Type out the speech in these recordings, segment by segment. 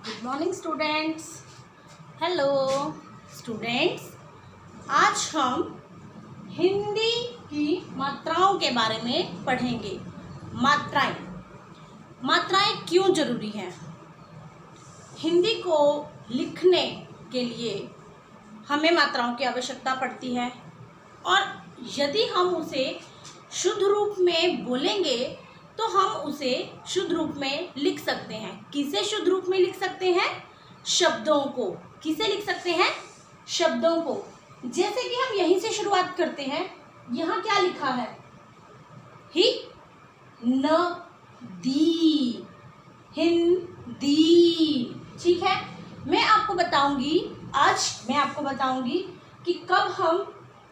Good morning students. Hello students, आज हम हिंदी की मात्राओं के बारे में पढ़ेंगे। मात्राएं मात्राएं क्यों जरूरी हैं? हिंदी को लिखने के लिए हमें मात्राओं की आवश्यकता पड़ती है और यदि हम उसे शुद्ध रूप में बोलेंगे तो हम उसे शुद्ध रूप में लिख सकते हैं। किसे शुद्ध रूप में लिख सकते हैं? शब्दों को। किसे लिख सकते हैं? शब्दों को। जैसे कि हम यहीं से शुरुआत करते हैं। यहाँ क्या लिखा है? ही न दी, हिंदी। ठीक है, आज मैं आपको बताऊंगी कि कब हम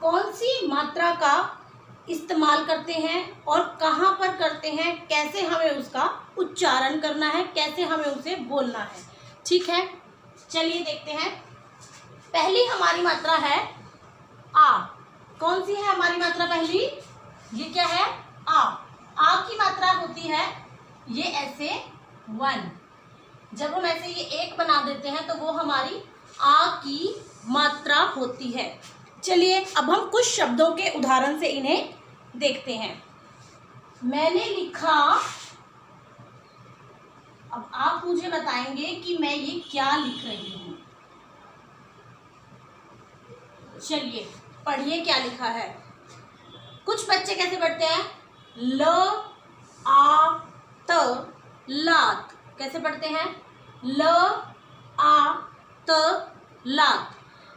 कौन सी मात्रा का इस्तेमाल करते हैं और कहाँ पर करते हैं, कैसे हमें उसका उच्चारण करना है, कैसे हमें उसे बोलना है। ठीक है, चलिए देखते हैं। पहली हमारी मात्रा है आ। कौन सी है हमारी मात्रा पहली? ये क्या है? आ। आ की मात्रा होती है ये ऐसे 1। जब हम ऐसे ये एक बना देते हैं तो वो हमारी आ की मात्रा होती है। चलिए अब हम कुछ शब्दों के उदाहरण से इन्हें देखते हैं। मैंने लिखा। अब आप मुझे बताएंगे कि मैं ये क्या लिख रही हूं। चलिए पढ़िए क्या लिखा है। कुछ बच्चे कैसे पढ़ते हैं? ल आ त लात। कैसे पढ़ते हैं? ल आ त लात।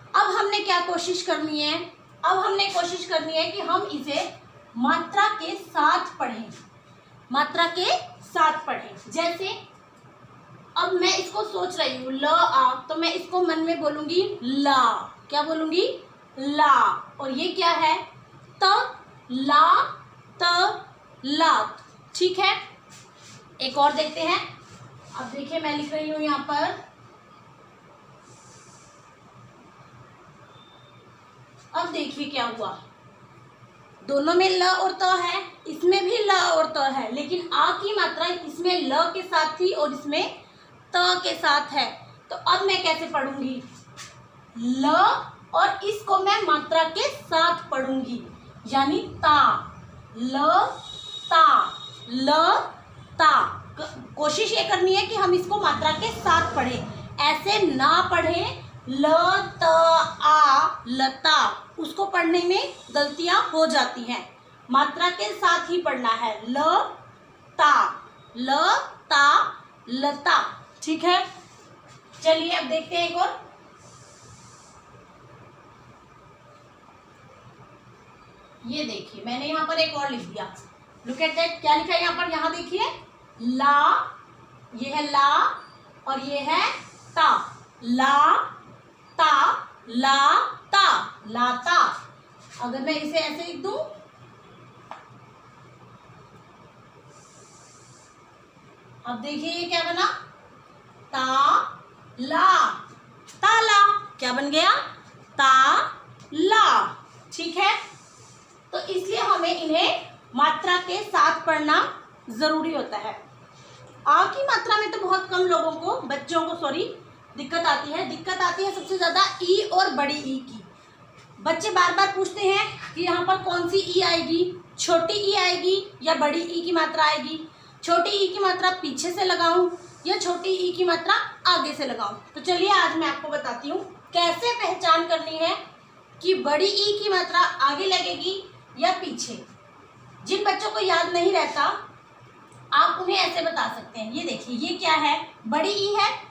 अब हमने क्या कोशिश करनी है? अब हमने कोशिश करनी है कि हम इसे मात्रा के साथ पढ़ें। मात्रा के साथ पढ़ें। जैसे अब मैं इसको सोच रही हूँ ल आ, तो मैं इसको मन में बोलूंगी ला। क्या बोलूंगी? ला। और ये क्या है? त ला त लात। ठीक है, एक और देखते हैं। अब देखिए मैं लिख रही हूँ यहाँ पर। अब देखिए क्या हुआ। दोनों में ल और त है, इसमें भी ल और त है, लेकिन आ की मात्रा इसमें ल के साथ थी और इसमें त के साथ है। तो अब मैं कैसे पढ़ूंगी? ल और इसको मैं मात्रा के साथ पढ़ूंगी, यानी ता। ल ता, ल ता। कोशिश ये करनी है कि हम इसको मात्रा के साथ पढ़ें, ऐसे ना पढ़ें ल त आ लता। उसको पढ़ने में गलतियां हो जाती हैं। मात्रा के साथ ही पढ़ना है। ल ता लता। ठीक है, चलिए अब देखते हैं एक और। ये देखिए मैंने यहाँ पर एक और लिख दिया। Look at that. क्या लिखा है यहाँ पर? यहाँ देखिए ला, ये है ला और ये है ता। ला ता ला ता, लाता। अगर मैं इसे ऐसे लिख दूं, अब देखिए ये क्या बना? ता ला, ताला। क्या बन गया? ता ला। ठीक है, तो इसलिए हमें इन्हें मात्रा के साथ पढ़ना जरूरी होता है। आ की मात्रा में तो बहुत कम लोगों को, बच्चों को दिक्कत आती है सबसे ज्यादा ई और बड़ी ई की। बच्चे बार बार पूछते हैं कि यहाँ पर कौन सी ई आएगी, छोटी ई आएगी या बड़ी ई की मात्रा आएगी, छोटी ई की मात्रा पीछे से लगाऊं या छोटी ई की मात्रा आगे से लगाऊं। तो चलिए आज मैं आपको बताती हूँ कैसे पहचान करनी है कि बड़ी ई की मात्रा आगे लगेगी या पीछे। जिन बच्चों को याद नहीं रहता आप उन्हें ऐसे बता सकते हैं। ये देखिए ये क्या है? बड़ी ई है।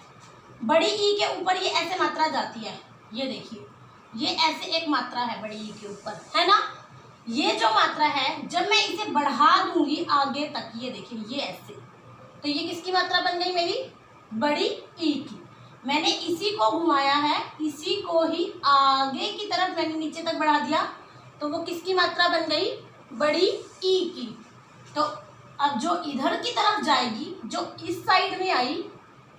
बड़ी ई के ऊपर ये ऐसे मात्रा जाती है। ये देखिए ये ऐसे एक मात्रा है बड़ी ई के ऊपर, है ना? ये जो मात्रा है जब मैं इसे बढ़ा दूंगी आगे तक, ये देखिए ये ऐसे, तो ये किसकी मात्रा बन गई? मेरी बड़ी ई की। मैंने इसी को घुमाया है, इसी को ही आगे की तरफ मैंने नीचे तक बढ़ा दिया, तो वो किसकी मात्रा बन गई? बड़ी ई की। तो अब जो इधर की तरफ जाएगी, जो इस साइड में आई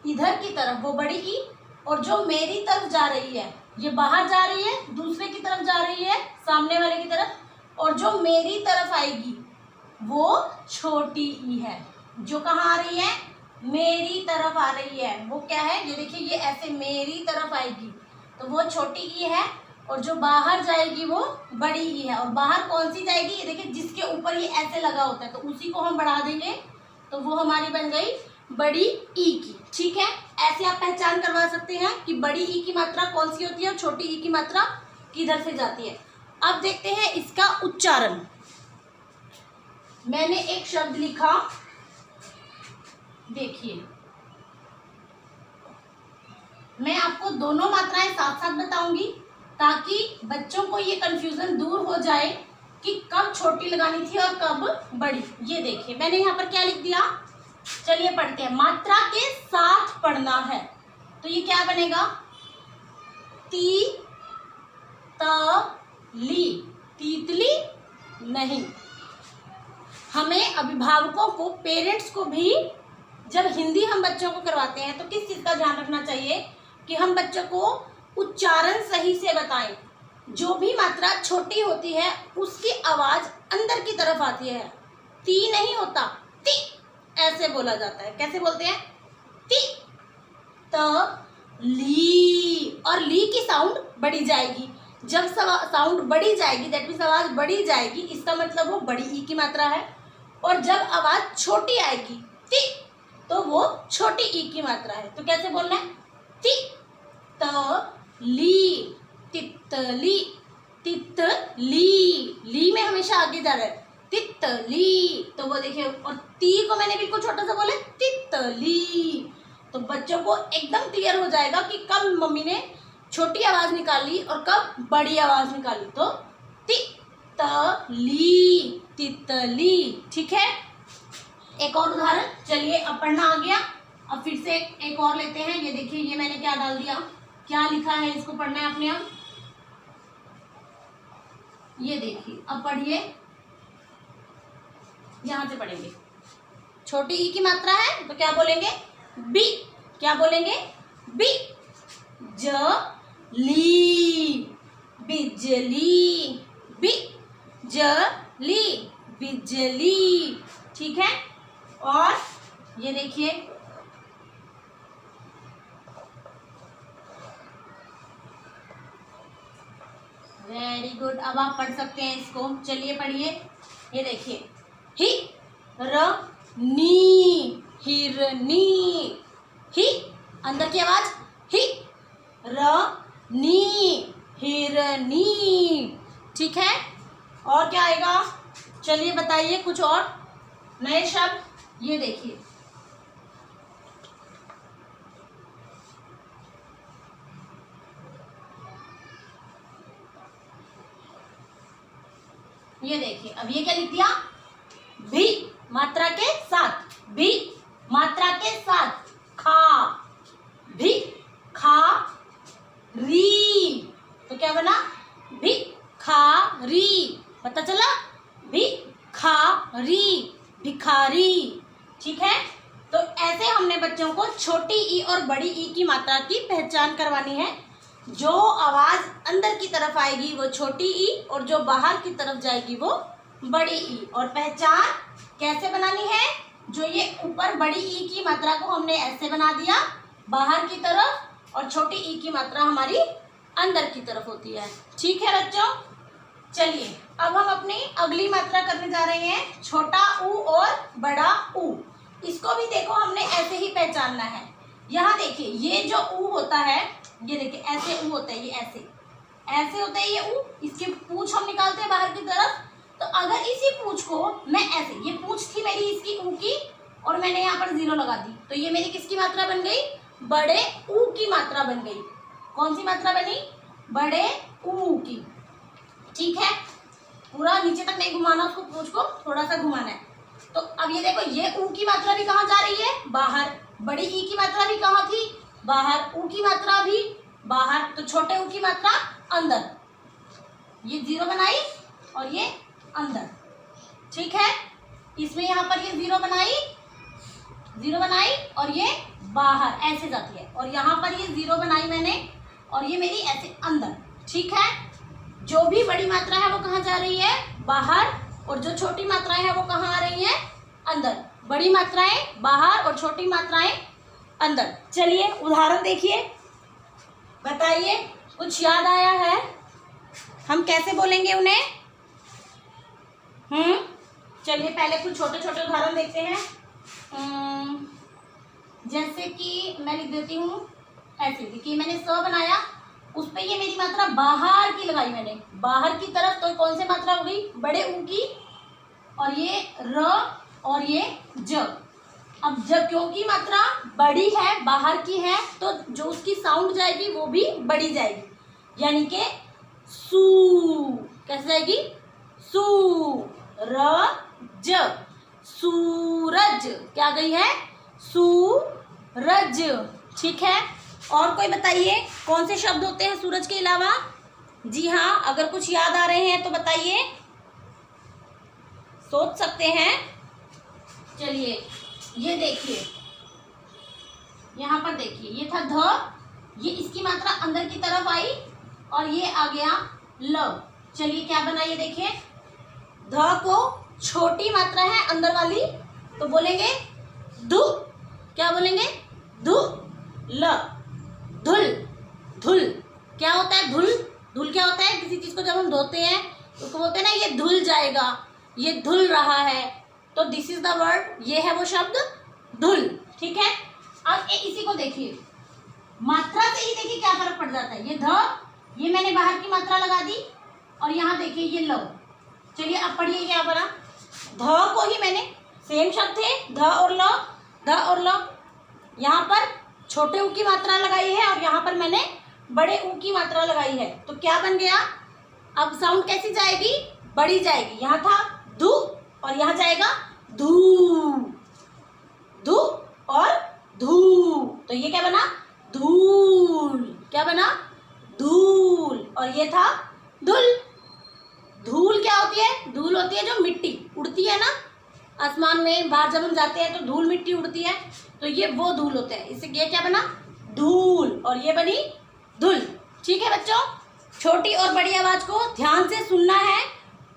इधर की तरफ, वो बड़ी ई, और जो मेरी तरफ जा रही है ये बाहर जा रही है, दूसरे की तरफ जा रही है, सामने वाले की तरफ, और जो मेरी तरफ आएगी वो छोटी ई है। जो कहाँ आ रही है? मेरी तरफ आ रही है, वो क्या है, ये देखिए ये ऐसे मेरी तरफ आएगी तो वो छोटी ई है, और जो बाहर जाएगी वो बड़ी ई है। और बाहर कौन सी जाएगी, ये देखिए जिसके ऊपर ये ऐसे लगा होता है तो उसी को हम बढ़ा देंगे तो वो हमारी बन गई बड़ी ई की। ठीक है, ऐसे आप पहचान करवा सकते हैं कि बड़ी ई की मात्रा कौन सी होती है और छोटी ई की मात्रा किधर से जाती है। अब देखते हैं इसका उच्चारण। मैंने एक शब्द लिखा, देखिए मैं आपको दोनों मात्राएं साथ साथ बताऊंगी ताकि बच्चों को ये कंफ्यूजन दूर हो जाए कि कब छोटी लगानी थी और कब बड़ी। ये देखिए मैंने यहाँ पर क्या लिख दिया, चलिए पढ़ते हैं। मात्रा के साथ पढ़ना है तो ये क्या बनेगा, ती त ली, तीतली नहीं। हमें अभिभावकों को, पेरेंट्स को भी जब हिंदी हम बच्चों को करवाते हैं तो किस चीज़ का ध्यान रखना चाहिए कि हम बच्चों को उच्चारण सही से बताएं। जो भी मात्रा छोटी होती है उसकी आवाज़ अंदर की तरफ आती है, ती नहीं होता, ती ऐसे बोला जाता है। कैसे बोलते हैं, ती त ली, और ली की साउंड बढ़ी जाएगी। जब साउंड बढ़ी जाएगी, दैट मीन्स आवाज़ बढ़ी जाएगी, इसका मतलब वो बड़ी ई की मात्रा है। और जब आवाज़ छोटी आएगी ती, तो वो छोटी ई की मात्रा है। तो कैसे बोलना है, ती त ली, तितली, तितली, ली में हमेशा आगे जा रहा है, तितली। तो वो देखिए, और ती को मैंने बिल्कुल छोटा सा बोले, तितली। तो बच्चों को एकदम क्लियर हो जाएगा कि कब मम्मी ने छोटी आवाज निकाली और कब बड़ी आवाज निकाली। तो तितली, तितली। ठीक है, एक और उदाहरण, चलिए अब पढ़ना आ गया। अब फिर से एक और लेते हैं। ये देखिए, ये मैंने क्या डाल दिया, क्या लिखा है, इसको पढ़ना है अपने आप। ये देखिए, अब पढ़िए, यहां से पढ़ेंगे। छोटी ई की मात्रा है तो क्या बोलेंगे, बी। क्या बोलेंगे, बी। ज ली, बिजली, बिजली, बिजली। ठीक है, और ये देखिए, वेरी गुड। अब आप पढ़ सकते हैं इसको, चलिए पढ़िए। ये देखिए, ही र नी, हिरनी, ही अंदर की आवाज, ही र नी, हिरनी। ठीक है, और क्या आएगा, चलिए बताइए कुछ और नए शब्द। ये देखिए, ये देखिए, अब ये क्या लिख दिया, भी मात्रा के साथ, भी मात्रा के साथ, खा, भी खा री। तो क्या बना, भी खा री। पता चला, भी खा री, भिखारी। ठीक है, तो ऐसे हमने बच्चों को छोटी ई और बड़ी ई की मात्रा की पहचान करवानी है। जो आवाज अंदर की तरफ आएगी वो छोटी ई, और जो बाहर की तरफ जाएगी वो बड़ी ई। और पहचान कैसे बनानी है, जो ये ऊपर बड़ी ई की मात्रा को हमने ऐसे बना दिया बाहर की तरफ, और छोटी ई की मात्रा हमारी अंदर की तरफ होती है। ठीक है बच्चों, चलिए अब हम अपनी अगली मात्रा करने जा रहे हैं, छोटा ऊ और बड़ा ऊ। इसको भी देखो हमने ऐसे ही पहचानना है। यहाँ देखिए, ये जो ऊ होता है, ये देखिए ऐसे ऊ होता है, ये ऐसे ऐसे होता है ये ऊ। इसके पूंछ हम निकालते हैं बाहर की तरफ। तो अगर इसी पूंछ को मैं ऐसे, ये पूंछ थी मेरी इसकी ऊ की, और मैंने यहाँ पर 0 लगा दी, तो ये मेरी किसकी मात्रा बन गई, बड़े ऊ की मात्रा बन गई। कौन सी मात्रा बनी, बड़े ऊ की। ठीक है, पूरा नीचे तक नहीं घुमाना उसको, पूंछ को थोड़ा सा घुमाना है। तो अब ये देखो, ये ऊ की मात्रा भी कहाँ जा रही है, बाहर। बड़ी ई की मात्रा भी कहाँ थी, बाहर। ऊ की मात्रा भी बाहर, तो छोटे ऊ की मात्रा अंदर। ये 0 बनाई और ये अंदर। ठीक है, इसमें यहाँ पर ये 0 बनाई, 0 बनाई, और ये बाहर ऐसे जाती है। और यहाँ पर ये 0 बनाई मैंने, और ये मेरी ऐसे अंदर। ठीक है, जो भी बड़ी मात्रा है वो कहाँ जा रही है, बाहर, और जो छोटी मात्राएं हैं वो कहाँ आ रही है, अंदर। बड़ी मात्राएं बाहर और छोटी मात्राएं अंदर। चलिए उदाहरण देखिए, बताइए कुछ याद आया है? हम कैसे बोलेंगे उन्हें? चलिए पहले कुछ छोटे छोटे उदाहरण देखते हैं। जैसे कि मैं लिख देती हूँ ऐसे, देखिए मैंने स बनाया, उस पे ये मेरी मात्रा बाहर की लगाई मैंने, बाहर की तरफ, तो कौन सी मात्रा हो गई? बड़े ऊ की, और ये र और ये ज। अब जब क्योंकि मात्रा बड़ी है, बाहर की है, तो जो उसकी साउंड जाएगी वो भी बड़ी जाएगी, यानी कि सू। कैसे जाएगी? सू र ज, सूरज। क्या गई है? सूरज। ठीक है, और कोई बताइए कौन से शब्द होते हैं सूरज के अलावा? जी हाँ, अगर कुछ याद आ रहे हैं तो बताइए, सोच सकते हैं। चलिए ये देखिए, यहाँ पर देखिए, ये था ध, ये इसकी मात्रा अंदर की तरफ आई और ये आ गया ल। चलिए क्या बना ये देखिए, ध को छोटी मात्रा है अंदर वाली, तो बोलेंगे धु। क्या बोलेंगे? धु ल, धुल। धुल क्या होता है? धुल। धुल क्या होता है? किसी चीज को जब हम धोते हैं तो उसको बोलते हैं ना ये धुल जाएगा, ये धुल रहा है, तो दिस इज द वर्ड, ये है वो शब्द धुल। ठीक है, अब इसी को देखिए, मात्रा से ही देखिए क्या फर्क पड़ जाता है। ये ध, ये मैंने बाहर की मात्रा लगा दी, और यहाँ देखिए ये ल। चलिए अब पढ़िए क्या बना, ध को ही मैंने, सेम शब्द थे ध और ल, ध और ल, यहाँ पर छोटे ऊ की मात्रा लगाई है और यहाँ पर मैंने बड़े ऊ की मात्रा लगाई है, तो क्या बन गया? अब साउंड कैसी जाएगी? बड़ी जाएगी। यहाँ था धू और यहाँ जाएगा धू, धू और धू, तो ये क्या बना? धूल। क्या बना? धूल। और ये था धुल। धूल क्या होती है? धूल होती है जो मिट्टी उड़ती है ना आसमान में, बाहर जब हम जाते हैं तो धूल मिट्टी उड़ती है, तो ये वो धूल होते हैं। इससे ये क्या बना? धूल, और ये बनी धुल। ठीक है बच्चों, छोटी और बड़ी आवाज को ध्यान से सुनना है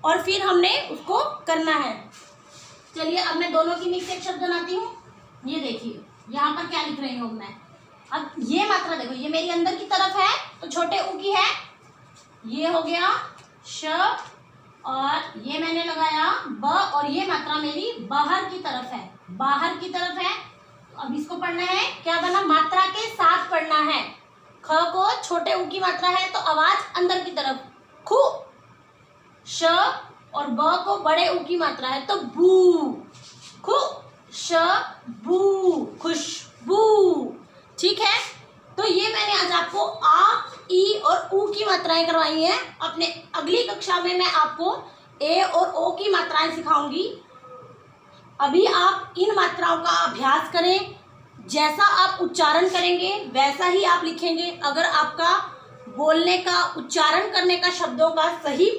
और फिर हमने उसको करना है। चलिए अब मैं दोनों की मिक्स एक शब्द बनाती हूँ। ये देखिए यहाँ पर क्या लिख रही हूँ मैं। अब ये मात्रा देखो, ये मेरी अंदर की तरफ है तो छोटे ऊ की है, ये हो गया श, और ये मैंने लगाया ब, और ये मात्रा मेरी बाहर की तरफ है, बाहर की तरफ है। अब इसको पढ़ना है, क्या बना? मात्रा के साथ पढ़ना है। ख को छोटे ऊ की मात्रा है तो आवाज अंदर की तरफ, खु। श और ब को बड़े ऊ की मात्रा है तो बू, खु श बू, खुशबू। ठीक है, तो ये मैंने आज आपको आ, ई और ऊ की मात्राएं करवाई हैं। अपने अगली कक्षा में मैं आपको ए और ओ की मात्राएं सिखाऊंगी। अभी आप इन मात्राओं का अभ्यास करें, जैसा आप उच्चारण करेंगे वैसा ही आप लिखेंगे। अगर आपका बोलने का, उच्चारण करने का, शब्दों का सही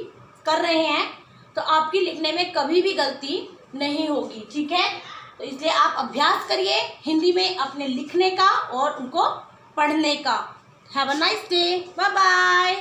कर रहे हैं तो आपकी लिखने में कभी भी गलती नहीं होगी। ठीक है, तो इसलिए आप अभ्यास करिए हिंदी में अपने लिखने का और उनको पढ़ने का। Have a nice day, bye bye.